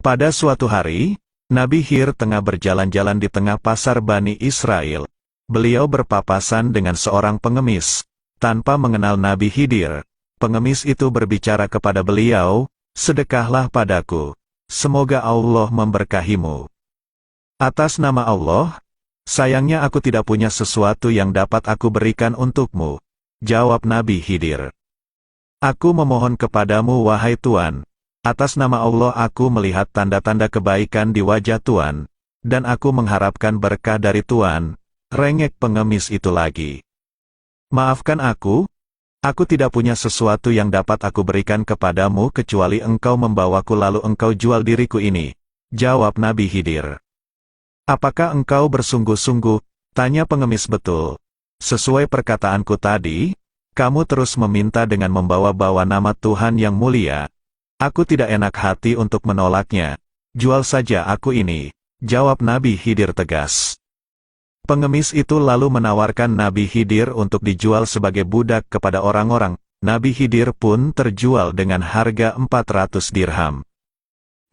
Pada suatu hari, Nabi Hir tengah berjalan-jalan di tengah pasar Bani Israel. Beliau berpapasan dengan seorang pengemis. Tanpa mengenal Nabi Khidir, pengemis itu berbicara kepada beliau, "Sedekahlah padaku. Semoga Allah memberkahimu." "Atas nama Allah, sayangnya aku tidak punya sesuatu yang dapat aku berikan untukmu," jawab Nabi Khidir. "Aku memohon kepadamu wahai Tuan, atas nama Allah aku melihat tanda-tanda kebaikan di wajah Tuan, dan aku mengharapkan berkah dari Tuan." Rengek pengemis itu lagi. "Maafkan aku tidak punya sesuatu yang dapat aku berikan kepadamu kecuali engkau membawaku lalu engkau jual diriku ini," jawab Nabi Khidir. "Apakah engkau bersungguh-sungguh?" tanya pengemis. "Betul. Sesuai perkataanku tadi, kamu terus meminta dengan membawa-bawa nama Tuhan yang mulia. Aku tidak enak hati untuk menolaknya. Jual saja aku ini," jawab Nabi Khidir tegas. Pengemis itu lalu menawarkan Nabi Khidir untuk dijual sebagai budak kepada orang-orang. Nabi Khidir pun terjual dengan harga 400 dirham.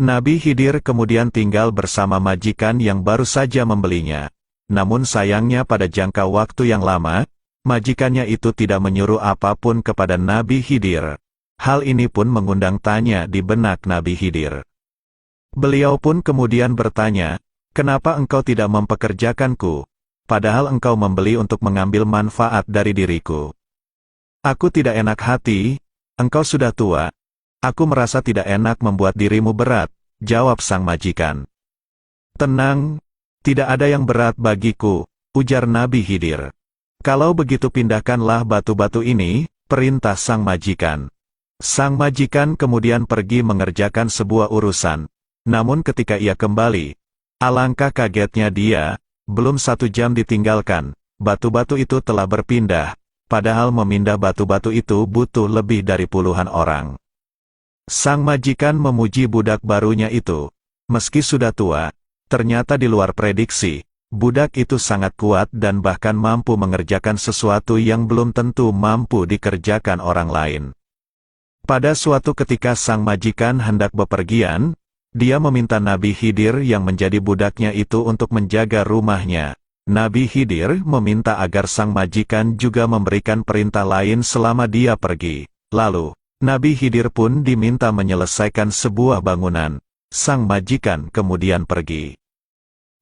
Nabi Khidir kemudian tinggal bersama majikan yang baru saja membelinya. Namun sayangnya pada jangka waktu yang lama, majikannya itu tidak menyuruh apapun kepada Nabi Khidir. Hal ini pun mengundang tanya di benak Nabi Khidir. Beliau pun kemudian bertanya, "Kenapa engkau tidak mempekerjakanku? Padahal engkau membeli untuk mengambil manfaat dari diriku." "Aku tidak enak hati, engkau sudah tua. Aku merasa tidak enak membuat dirimu berat," jawab sang majikan. "Tenang, tidak ada yang berat bagiku," ujar Nabi Khidir. "Kalau begitu pindahkanlah batu-batu ini," perintah sang majikan. Sang majikan kemudian pergi mengerjakan sebuah urusan. Namun ketika ia kembali, alangkah kagetnya dia. Belum 1 jam ditinggalkan, batu-batu itu telah berpindah, padahal memindah batu-batu itu butuh lebih dari puluhan orang. Sang majikan memuji budak barunya itu. Meski sudah tua, ternyata di luar prediksi, budak itu sangat kuat dan bahkan mampu mengerjakan sesuatu yang belum tentu mampu dikerjakan orang lain. Pada suatu ketika sang majikan hendak bepergian, dia meminta Nabi Khidir yang menjadi budaknya itu untuk menjaga rumahnya. Nabi Khidir meminta agar sang majikan juga memberikan perintah lain selama dia pergi. Lalu, Nabi Khidir pun diminta menyelesaikan sebuah bangunan. Sang majikan kemudian pergi.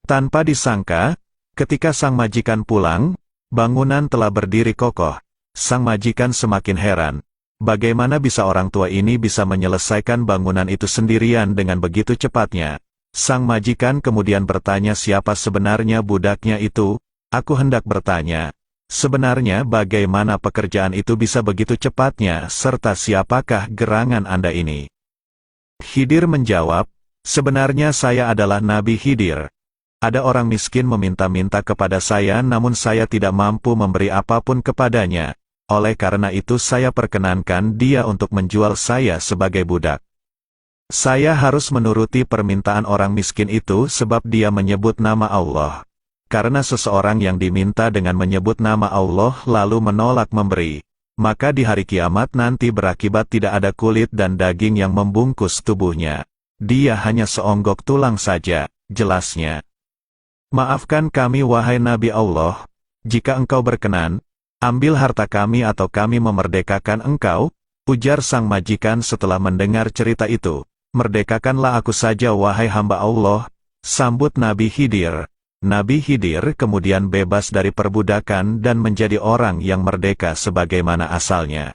Tanpa disangka, ketika sang majikan pulang, bangunan telah berdiri kokoh. Sang majikan semakin heran. Bagaimana bisa orang tua ini bisa menyelesaikan bangunan itu sendirian dengan begitu cepatnya? Sang majikan kemudian bertanya siapa sebenarnya budaknya itu. "Aku hendak bertanya, sebenarnya bagaimana pekerjaan itu bisa begitu cepatnya serta siapakah gerangan Anda ini?" Khidir menjawab, "Sebenarnya saya adalah Nabi Khidir. Ada orang miskin meminta-minta kepada saya namun saya tidak mampu memberi apapun kepadanya. Oleh karena itu saya perkenankan dia untuk menjual saya sebagai budak. Saya harus menuruti permintaan orang miskin itu sebab dia menyebut nama Allah. Karena seseorang yang diminta dengan menyebut nama Allah lalu menolak memberi, maka di hari kiamat nanti berakibat tidak ada kulit dan daging yang membungkus tubuhnya. Dia hanya seonggok tulang saja," jelasnya. "Maafkan kami wahai Nabi Allah, jika engkau berkenan, ambil harta kami atau kami memerdekakan engkau," ujar sang majikan setelah mendengar cerita itu. "Merdekakanlah aku saja wahai hamba Allah," sambut Nabi Khidir. Nabi Khidir kemudian bebas dari perbudakan dan menjadi orang yang merdeka sebagaimana asalnya.